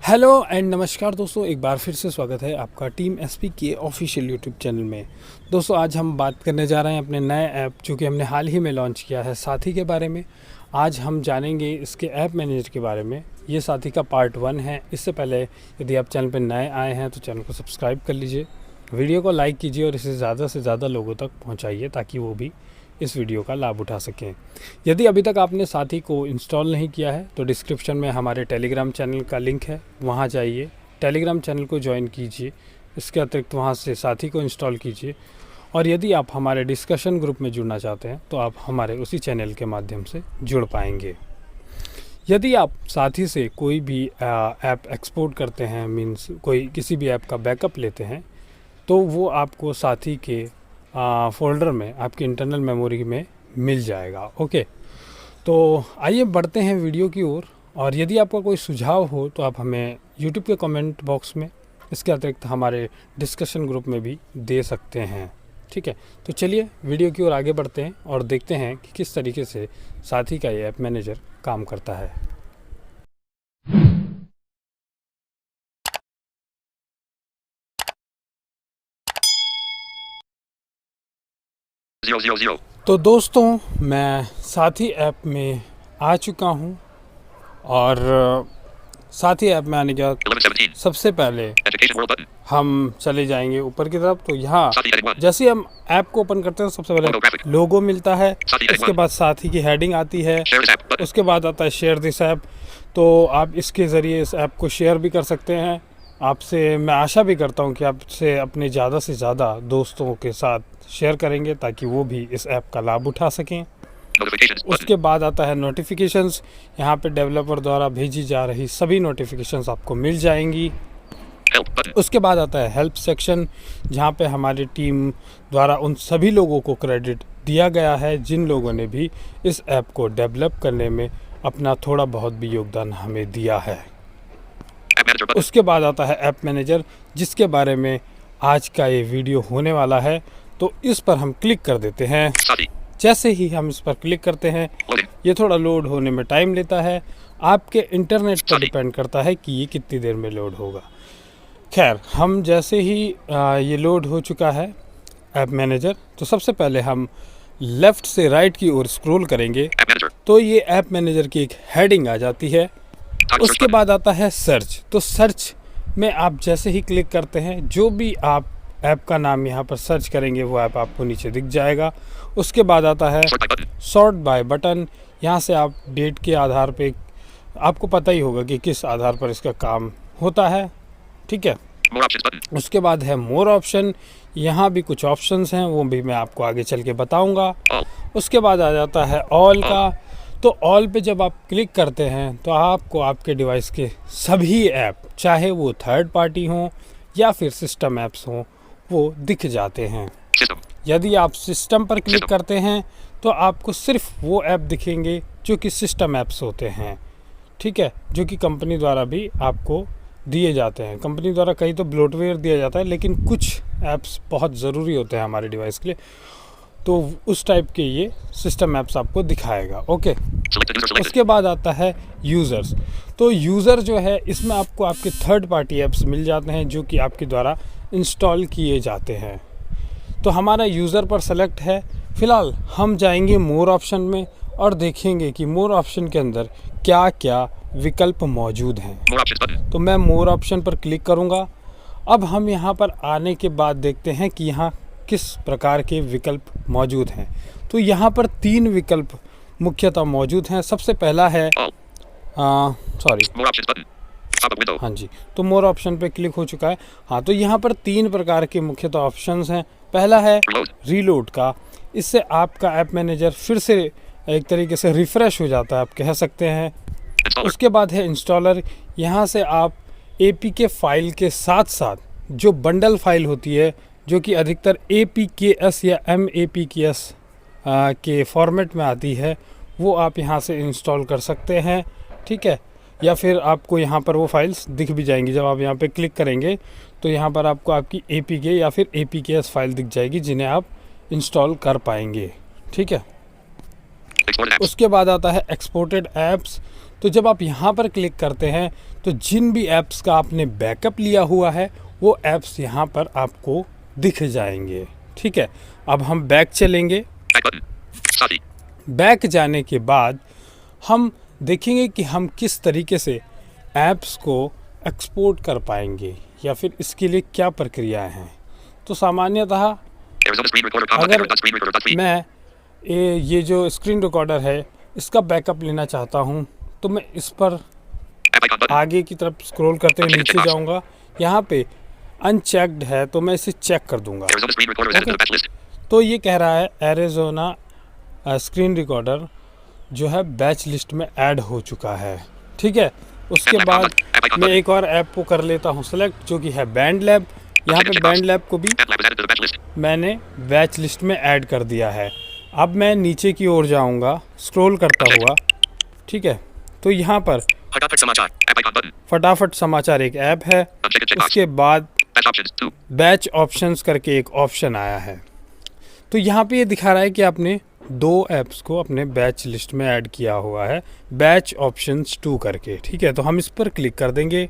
Hello and नमस्कार दोस्तों, एक बार फिर से स्वागत है आपका टीम एसपी के ऑफिशियल यूट्यूब चैनल में। दोस्तों आज हम बात करने जा रहे हैं अपने नए ऐप जो कि हमने हाल ही में लॉन्च किया है, साथी के बारे में। आज हम जानेंगे इसके ऐप मैनेजर के बारे में। ये साथी का पार्ट 1 है। इससे पहले यदि आप चैनल पर नए आए हैं तो चैनल को सब्सक्राइब कर लीजिए, वीडियो को लाइक कीजिए और इसे ज़्यादा से ज़्यादा लोगों तक पहुँचाइए ताकि वो भी इस वीडियो का लाभ उठा सकें। यदि अभी तक आपने साथी को इंस्टॉल नहीं किया है तो डिस्क्रिप्शन में हमारे टेलीग्राम चैनल का लिंक है, वहां जाइए, टेलीग्राम चैनल को ज्वाइन कीजिए। इसके अतिरिक्त वहां से साथी को इंस्टॉल कीजिए। और यदि आप हमारे डिस्कशन ग्रुप में जुड़ना चाहते हैं तो आप हमारे उसी चैनल के माध्यम से जुड़ पाएंगे। यदि आप साथी से कोई भी ऐप एक्सपोर्ट करते हैं, मीन्स कोई किसी भी ऐप का बैकअप लेते हैं, तो वो आपको साथी के फ़ोल्डर में आपकी इंटरनल मेमोरी में मिल जाएगा। ओके, तो आइए बढ़ते हैं वीडियो की ओर। और यदि आपका कोई सुझाव हो तो आप हमें यूट्यूब के कमेंट बॉक्स में, इसके अतिरिक्त हमारे डिस्कशन ग्रुप में भी दे सकते हैं। ठीक है, तो चलिए वीडियो की ओर आगे बढ़ते हैं और देखते हैं कि किस तरीके से साथी का ये ऐप मैनेजर काम करता है। तो दोस्तों मैं साथी ऐप में आ चुका हूं और साथी ऐप में आने के बाद सबसे पहले हम चले जाएंगे ऊपर की तरफ। तो यहाँ जैसे ही हम ऐप को ओपन करते हैं सबसे पहले लोगो मिलता है, उसके बाद साथी की हेडिंग आती है, उसके बाद आता है शेयर दिस ऐप। तो आप इसके ज़रिए इस ऐप को शेयर भी कर सकते हैं। आपसे मैं आशा भी करता हूं कि आपसे अपने ज़्यादा से ज़्यादा दोस्तों के साथ शेयर करेंगे ताकि वो भी इस ऐप का लाभ उठा सकें। उसके बाद आता है नोटिफिकेशंस। यहाँ पे डेवलपर द्वारा भेजी जा रही सभी नोटिफिकेशंस आपको मिल जाएंगी। उसके बाद आता है हेल्प सेक्शन, जहाँ पे हमारी टीम द्वारा उन सभी लोगों को क्रेडिट दिया गया है जिन लोगों ने भी इस ऐप को डेवलप करने में अपना थोड़ा बहुत भी योगदान हमें दिया है। उसके बाद आता है ऐप मैनेजर, जिसके बारे में आज का ये वीडियो होने वाला है। तो इस पर हम क्लिक कर देते हैं। जैसे ही हम इस पर क्लिक करते हैं, ये थोड़ा लोड होने में टाइम लेता है। आपके इंटरनेट पर डिपेंड करता है कि ये कितनी देर में लोड होगा। खैर, हम जैसे ही ये लोड हो चुका है ऐप मैनेजर, तो सबसे पहले हम लेफ़्ट से राइट की ओर स्क्रॉल करेंगे तो ये ऐप मैनेजर की एक हेडिंग आ जाती है। उसके बाद आता है सर्च। तो सर्च में आप जैसे ही क्लिक करते हैं, जो भी आप ऐप का नाम यहाँ पर सर्च करेंगे वो ऐप आपको नीचे दिख जाएगा। उसके बाद आता है सॉर्ट बाय बटन। यहाँ से आप डेट के आधार पे, आपको पता ही होगा कि किस आधार पर इसका काम होता है। ठीक है, उसके बाद है मोर ऑप्शन। यहाँ भी कुछ ऑप्शंस हैं, वो भी मैं आपको आगे चल के बताऊँगा। उसके बाद आ जाता है ऑल का। तो ऑल पे जब आप क्लिक करते हैं तो आपको आपके डिवाइस के सभी ऐप, चाहे वो थर्ड पार्टी हों या फिर सिस्टम ऐप्स हों, वो दिख जाते हैं। यदि आप सिस्टम पर क्लिक करते हैं तो आपको सिर्फ वो ऐप दिखेंगे जो कि सिस्टम ऐप्स होते हैं। ठीक है, जो कि कंपनी द्वारा भी आपको दिए जाते हैं। कंपनी द्वारा कहीं तो ब्लोटवेयर दिया जाता है, लेकिन कुछ ऐप्स बहुत ज़रूरी होते हैं हमारे डिवाइस के लिए, तो उस टाइप के ये सिस्टम ऐप्स आपको दिखाएगा। ओके, उसके बाद आता है यूज़र्स। तो यूज़र जो है, इसमें आपको आपके थर्ड पार्टी ऐप्स मिल जाते हैं जो कि आपके द्वारा इंस्टॉल किए जाते हैं। तो हमारा यूज़र पर सेलेक्ट है। फ़िलहाल हम जाएंगे मोर ऑप्शन में और देखेंगे कि मोर ऑप्शन के अंदर क्या क्या विकल्प मौजूद हैं। तो मैं मोर ऑप्शन पर क्लिक करूँगा। अब हम यहाँ पर आने के बाद देखते हैं कि यहाँ किस प्रकार के विकल्प मौजूद हैं। तो यहाँ पर 3 विकल्प मुख्यतः मौजूद हैं। सबसे पहला है हाँ जी, तो मोर ऑप्शन पे क्लिक हो चुका है। हाँ, तो यहाँ पर 3 प्रकार के मुख्यतः ऑप्शंस हैं। पहला है रीलोड का। इससे आपका ऐप मैनेजर फिर से एक तरीके से रिफ़्रेश हो जाता है, आप कह सकते हैं। उसके बाद है इंस्टॉलर। यहाँ से आप APK फाइल के साथ साथ जो बंडल फाइल होती है, जो कि अधिकतर APKS या MAPKS के फॉर्मेट में आती है, वो आप यहाँ से इंस्टॉल कर सकते हैं। ठीक है, या फिर आपको यहाँ पर वो फाइल्स दिख भी जाएंगी। जब आप यहाँ पे क्लिक करेंगे तो यहाँ पर आपको आपकी APK या फिर APKS फाइल दिख जाएगी, जिन्हें आप इंस्टॉल कर पाएंगे। ठीक है, उसके बाद आता है एक्सपोर्टेड ऐप्स। तो जब आप यहाँ पर क्लिक करते हैं तो जिन भी ऐप्स का आपने बैकअप लिया हुआ है वो ऐप्स यहाँ पर आपको दिख जाएंगे। ठीक है, अब हम बैक चलेंगे। बैक जाने के बाद हम देखेंगे कि हम किस तरीके से ऐप्स को एक्सपोर्ट कर पाएंगे या फिर इसके लिए क्या प्रक्रियाएं हैं। तो सामान्यतः अगर मैं ये जो स्क्रीन रिकॉर्डर है इसका बैकअप लेना चाहता हूं तो मैं इस पर आगे की तरफ स्क्रॉल करते हुए नीचे जाऊंगा। यहाँ पे अनचेक्ड है तो मैं इसे चेक कर दूंगा। तो ये कह रहा है एरिज़ोना स्क्रीन रिकॉर्डर जो है बैच लिस्ट में ऐड हो चुका है। ठीक है, उसके बाद मैं एक और ऐप को कर लेता हूँ सेलेक्ट, जो कि है बैंड लैब। यहाँ पे बैंड लैब को भी मैंने बैच लिस्ट में ऐड कर दिया है। अब मैं नीचे की ओर जाऊँगा स्क्रॉल करता हुआ। ठीक है, तो यहाँ पर फटाफट समाचार एक ऐप है। उसके बाद बैच ऑप्शंस करके एक ऑप्शन आया है। तो यहाँ पे ये दिखा रहा है कि आपने 2 ऐप्स को अपने बैच लिस्ट में ऐड किया हुआ है, बैच ऑप्शंस 2 करके। ठीक है, तो हम इस पर क्लिक कर देंगे।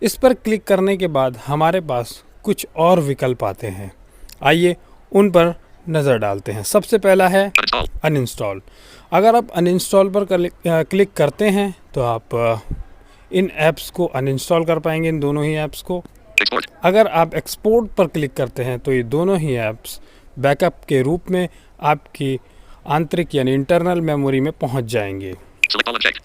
इस पर क्लिक करने के बाद हमारे पास कुछ और विकल्प आते हैं, आइए उन पर नज़र डालते हैं। सबसे पहला है अनइंस्टॉल। अगर आप अनइंस्टॉल पर क्लिक करते हैं तो आप इन ऐप्स को अनइंस्टॉल कर पाएंगे, इन दोनों ही ऐप्स को। अगर आप एक्सपोर्ट पर क्लिक करते हैं तो ये दोनों ही ऐप्स बैकअप के रूप में आपकी आंतरिक यानी इंटरनल मेमोरी में पहुंच जाएंगे।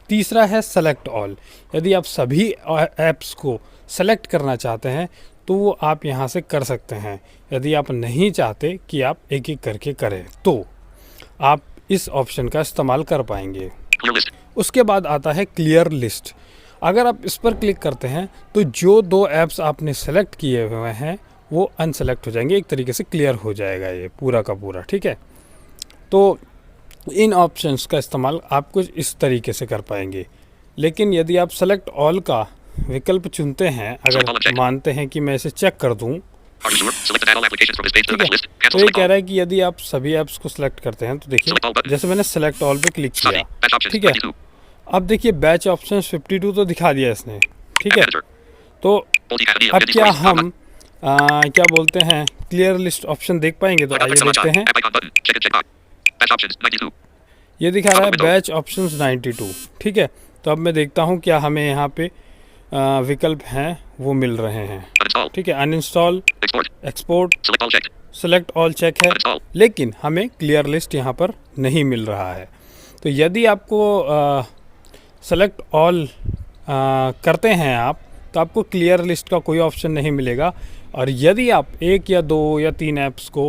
तीसरा है सेलेक्ट ऑल। यदि आप सभी ऐप्स को सेलेक्ट करना चाहते हैं तो वो आप यहाँ से कर सकते हैं। यदि आप नहीं चाहते कि आप एक एक करके करें तो आप इस ऑप्शन का इस्तेमाल कर पाएंगे। उसके बाद आता है क्लियर लिस्ट। अगर आप इस पर क्लिक करते हैं तो जो 2 ऐप्स आपने सेलेक्ट किए हुए हैं वो अनसेलेक्ट हो जाएंगे, एक तरीके से क्लियर हो जाएगा ये पूरा का पूरा। ठीक है, तो इन ऑप्शंस का इस्तेमाल आप कुछ इस तरीके से कर पाएंगे। लेकिन यदि आप सेलेक्ट ऑल का विकल्प चुनते हैं, अगर मानते हैं कि मैं इसे चेक कर दूं, तो ये कह रहा है कि यदि आप सभी ऐप्स को सिलेक्ट करते हैं तो देखिए जैसे मैंने सेलेक्ट ऑल पे क्लिक किया। ठीक है, अब देखिए बैच ऑप्शंस 52 तो दिखा दिया इसने। ठीक है, तो अब क्या हम क्या बोलते हैं क्लियर लिस्ट ऑप्शन देख पाएंगे? तो आइए देखते हैं। ये दिखा रहा है बैच ऑप्शंस 92। ठीक है, तो अब मैं देखता हूँ क्या हमें यहाँ पे विकल्प हैं वो मिल रहे हैं। ठीक है, uninstall, export, select all check है, लेकिन हमें क्लियर लिस्ट यहाँ पर नहीं मिल रहा है। तो यदि आपको सेलेक्ट ऑल करते हैं आप तो आपको क्लियर लिस्ट का कोई ऑप्शन नहीं मिलेगा, और यदि आप 1 या 2 या 3 ऐप्स को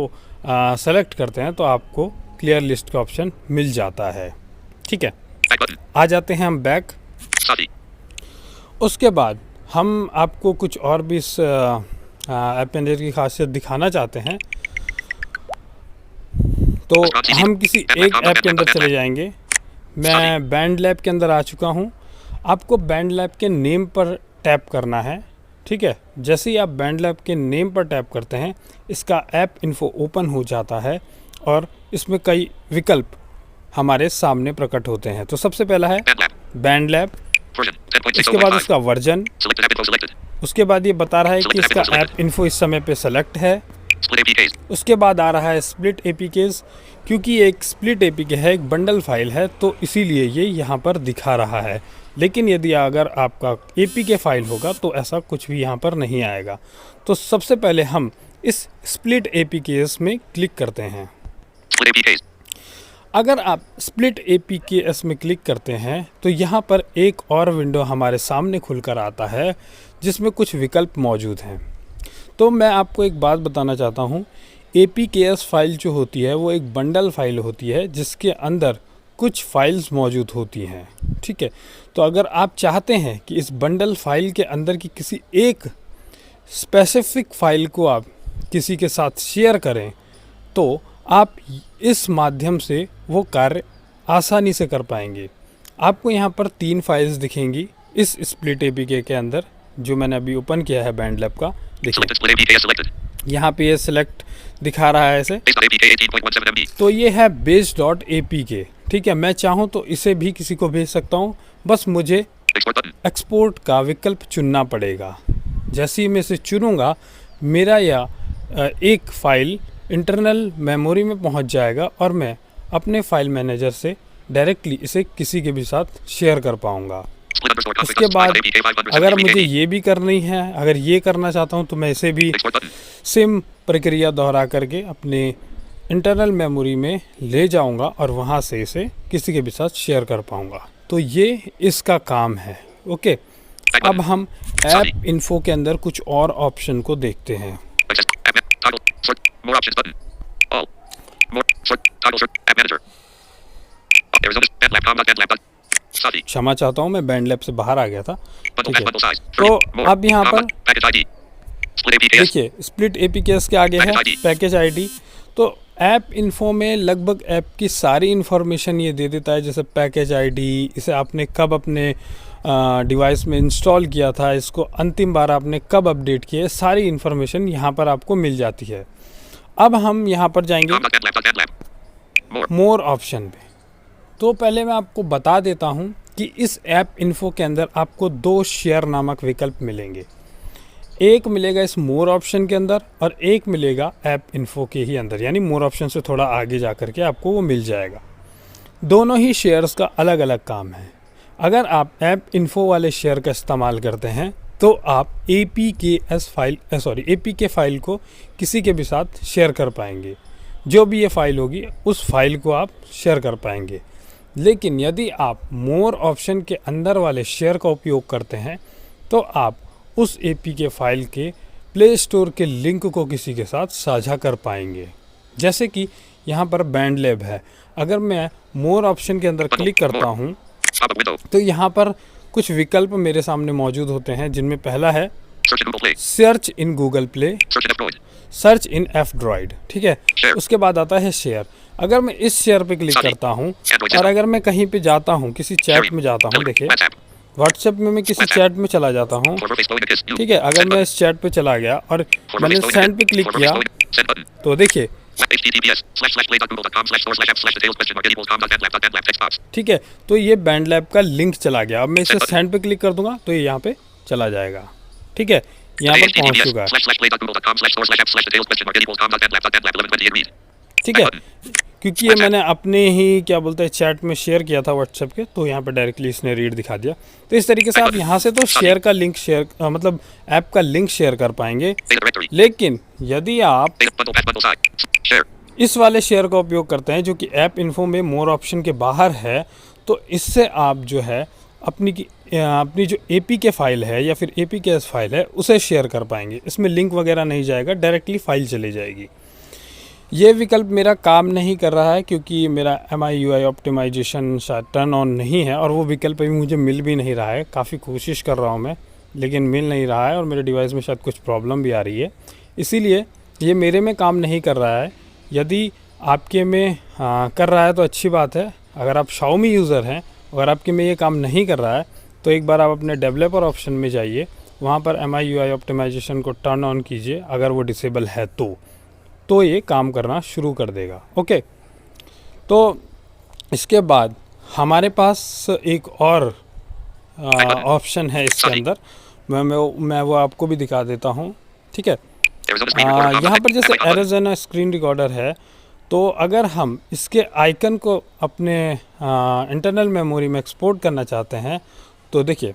सेलेक्ट करते हैं तो आपको क्लियर लिस्ट का ऑप्शन मिल जाता है। ठीक है, आ जाते हैं हम बैक। उसके बाद हम आपको कुछ और भी इस ऐप मैनेजर की खासियत दिखाना चाहते हैं। तो हम किसी एक ऐप के अंदर चले जाएंगे। मैं बैंड लैब के अंदर आ चुका हूँ। आपको बैंड लैब के नेम पर टैप करना है। ठीक है, जैसे ही आप बैंड लैब के नेम पर टैप करते हैं इसका ऐप इन्फो ओपन हो जाता है और इसमें कई विकल्प हमारे सामने प्रकट होते हैं। तो सबसे पहला है बैंड लैब, इसके बाद इसका वर्जन, उसके बाद ये बता रहा है कि इसका ऐप इन्फो इस समय पे सेलेक्ट है। उसके बाद आ रहा है स्प्लिट एपीकेज। क्योंकि ये एक स्प्लिट एपीके है, एक बंडल फाइल है, तो इसीलिए ये यहाँ पर दिखा रहा है। लेकिन यदि अगर आपका एपीके फाइल होगा तो ऐसा कुछ भी यहाँ पर नहीं आएगा। तो सबसे पहले हम इस स्प्लिट एपीकेस में क्लिक करते हैं। अगर आप स्प्लिट एपीकेएस में क्लिक करते हैं तो यहाँ पर एक और विंडो हमारे सामने खुलकर आता है जिसमें कुछ विकल्प मौजूद हैं। तो मैं आपको एक बात बताना चाहता हूँ, एपीकेएस फाइल जो होती है वो एक बंडल फाइल होती है जिसके अंदर कुछ फाइल्स मौजूद होती हैं। ठीक है, तो अगर आप चाहते हैं कि इस बंडल फाइल के अंदर की किसी एक स्पेसिफिक फाइल को आप किसी के साथ शेयर करें तो आप इस माध्यम से वो कार्य आसानी से कर पाएंगे। आपको यहाँ पर 3 फाइल्स दिखेंगी इस स्प्लिट एपीके के अंदर जो मैंने अभी ओपन किया है बैंड लैब का। देखिए यहाँ पे ये सिलेक्ट दिखा रहा है ऐसे। तो ये है base.apk। ठीक है, मैं चाहूँ तो इसे भी किसी को भेज सकता हूँ, बस मुझे एक्सपोर्ट का विकल्प चुनना पड़ेगा। जैसे ही मैं इसे चुनूँगा, मेरा एक फ़ाइल इंटरनल मेमोरी में पहुँच जाएगा और मैं अपने फ़ाइल मैनेजर से डायरेक्टली इसे किसी के भी साथ शेयर कर पाऊँगा। उसके बाद अगर मुझे ये भी करनी है, अगर ये करना चाहता हूँ तो मैं इसे भी सेम प्रक्रिया दोहरा करके अपने इंटरनल मेमोरी में ले जाऊंगा और वहाँ से इसे किसी के भी साथ शेयर कर पाऊंगा। तो ये इसका काम है। ओके, अब हम ऐप इन्फो के अंदर कुछ और ऑप्शन को देखते हैं। क्षमा चाहता हूँ, मैं बैंड लैब से बाहर आ गया था। ठीक है, तो अब यहाँ पर देखिए स्प्लिट एपीकेएस के आगे है पैकेज आईडी। तो ऐप इन्फो में लगभग ऐप की सारी इन्फॉर्मेशन ये दे देता है, जैसे पैकेज आईडी, इसे आपने कब अपने डिवाइस में इंस्टॉल किया था, इसको अंतिम बार आपने कब अपडेट किया, सारी इन्फॉर्मेशन यहाँ पर आपको मिल जाती है। अब हम यहाँ पर जाएंगे मोर ऑप्शन पे। तो पहले मैं आपको बता देता हूँ कि इस ऐप इन्फो के अंदर आपको 2 शेयर नामक विकल्प मिलेंगे। एक मिलेगा इस मोर ऑप्शन के अंदर और एक मिलेगा ऐप इन्फो के ही अंदर, यानी मोर ऑप्शन से थोड़ा आगे जा कर के आपको वो मिल जाएगा। दोनों ही शेयर्स का अलग अलग काम है। अगर आप ऐप इन्फो वाले शेयर का इस्तेमाल करते हैं तो आप एपीके फाइल को किसी के भी साथ शेयर कर पाएंगे। जो भी ये फाइल होगी उस फाइल को आप शेयर कर पाएंगे। लेकिन यदि आप मोर ऑप्शन के अंदर वाले शेयर का उपयोग करते हैं तो आप उस एपीके फाइल के प्ले स्टोर के लिंक को किसी के साथ साझा कर पाएंगे। जैसे कि यहाँ पर बैंड लैब है, अगर मैं मोर ऑप्शन के अंदर क्लिक करता हूँ तो यहाँ पर कुछ विकल्प मेरे सामने मौजूद होते हैं, जिनमें पहला है search in Google play, search in F-droid. ठीक है, उसके बाद आता है शेयर। अगर मैं इस शेयर पे क्लिक करता हूँ और अगर मैं कहीं पे जाता हूँ, किसी चैट में जाता हूँ, देखिए व्हाट्सएप में मैं किसी चैट में चला जाता हूँ। ठीक है, अगर मैं इस चैट पे चला गया और मैंने सेंड पे क्लिक किया तो देखिए, ठीक है, तो ये बैंड लैब का लिंक चला गया। अब मैं इसे सेंड पे क्लिक कर दूंगा तो ये यहाँ पे चला जाएगा। ठीक है, यहाँ पर पहुँच चुका है। ठीक है, क्योंकि ये मैंने अपने ही क्या बोलते हैं चैट में शेयर किया था व्हाट्सएप के, तो यहाँ पे डायरेक्टली इसने रीड दिखा दिया। तो इस तरीके से आप यहाँ से तो शेयर का लिंक मतलब ऐप का लिंक शेयर कर पाएंगे। लेकिन यदि आप इस वाले शेयर का उपयोग करते हैं जो कि ऐप इन्फो में मोर ऑप्शन के बाहर है, तो इससे आप जो है अपनी जो एपीके फाइल है या फिर एपीकेएस फाइल है उसे शेयर कर पाएंगे। इसमें लिंक वगैरह नहीं जाएगा, डायरेक्टली फाइल चली जाएगी। ये विकल्प मेरा काम नहीं कर रहा है क्योंकि मेरा MIUI ऑप्टिमाइजेशन शायद टर्न ऑन नहीं है और वो विकल्प अभी मुझे मिल भी नहीं रहा है। काफ़ी कोशिश कर रहा हूँ मैं, लेकिन मिल नहीं रहा है और मेरे डिवाइस में शायद कुछ प्रॉब्लम भी आ रही है, इसीलिए ये मेरे में काम नहीं कर रहा है। यदि आपके में कर रहा है तो अच्छी बात है। अगर आप Xiaomi यूज़र हैं, अगर आपके में ये काम नहीं कर रहा है तो एक बार आप अपने डेवलपर ऑप्शन में जाइए, वहाँ पर MIUI ऑप्टिमाइजेशन को टर्न ऑन कीजिए। अगर वो डिसेबल है तो ये काम करना शुरू कर देगा। ओके, तो इसके बाद हमारे पास एक और ऑप्शन है इसके अंदर, मैं वो आपको भी दिखा देता हूँ। ठीक है, यहाँ पर जैसे एरिज़ोना स्क्रीन रिकॉर्डर है, तो अगर हम इसके आइकन को अपने इंटरनल मेमोरी में एक्सपोर्ट करना चाहते हैं तो देखिए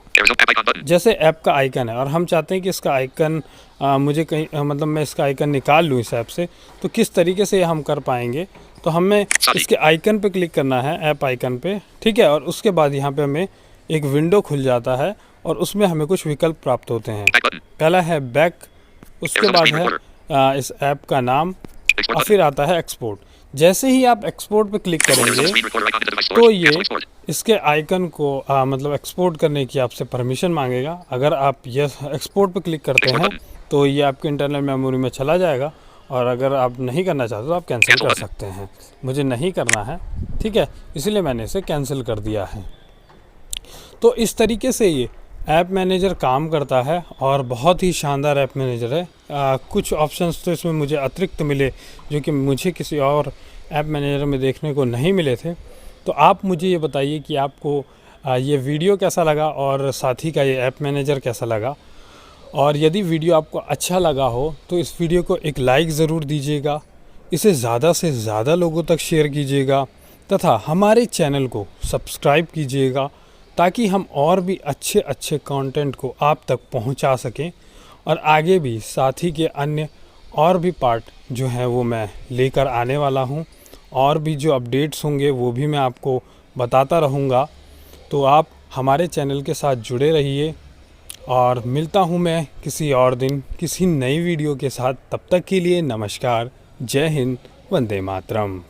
जैसे ऐप का आइकन है और हम चाहते हैं कि इसका आइकन मुझे कहीं मतलब मैं इसका आइकन निकाल लूँ इस ऐप से, तो किस तरीके से हम कर पाएंगे। तो हमें इसके आइकन पे क्लिक करना है, ऐप आइकन पे। ठीक है, और उसके बाद यहाँ पे हमें एक विंडो खुल जाता है और उसमें हमें कुछ विकल्प प्राप्त होते हैं। पहला है बैक, उसके बाद है इस ऐप का नाम और फिर आता है एक्सपोर्ट। जैसे ही आप एक्सपोर्ट पे क्लिक करेंगे तो ये इसके आइकन को मतलब एक्सपोर्ट करने की आपसे परमिशन मांगेगा। अगर आप यस एक्सपोर्ट पे क्लिक करते हैं तो ये आपके इंटरनल मेमोरी में चला जाएगा, और अगर आप नहीं करना चाहते तो आप कैंसिल कर सकते हैं। मुझे नहीं करना है, ठीक है, इसलिए मैंने इसे कैंसिल कर दिया है। तो इस तरीके से ये ऐप मैनेजर काम करता है और बहुत ही शानदार ऐप मैनेजर है। कुछ ऑप्शंस तो इसमें मुझे अतिरिक्त मिले जो कि मुझे किसी और ऐप मैनेजर में देखने को नहीं मिले थे। तो आप मुझे ये बताइए कि आपको ये वीडियो कैसा लगा और साथी का ये ऐप मैनेजर कैसा लगा। और यदि वीडियो आपको अच्छा लगा हो तो इस वीडियो को एक लाइक ज़रूर दीजिएगा, इसे ज़्यादा से ज़्यादा लोगों तक शेयर कीजिएगा तथा हमारे चैनल को सब्सक्राइब कीजिएगा ताकि हम और भी अच्छे अच्छे कंटेंट को आप तक पहुंचा सकें और आगे भी साथी के अन्य और भी पार्ट जो हैं वो मैं लेकर आने वाला हूं और भी जो अपडेट्स होंगे वो भी मैं आपको बताता रहूँगा। तो आप हमारे चैनल के साथ जुड़े रहिए और मिलता हूँ मैं किसी और दिन किसी नई वीडियो के साथ। तब तक के लिए नमस्कार, जय हिंद, वंदे मातरम।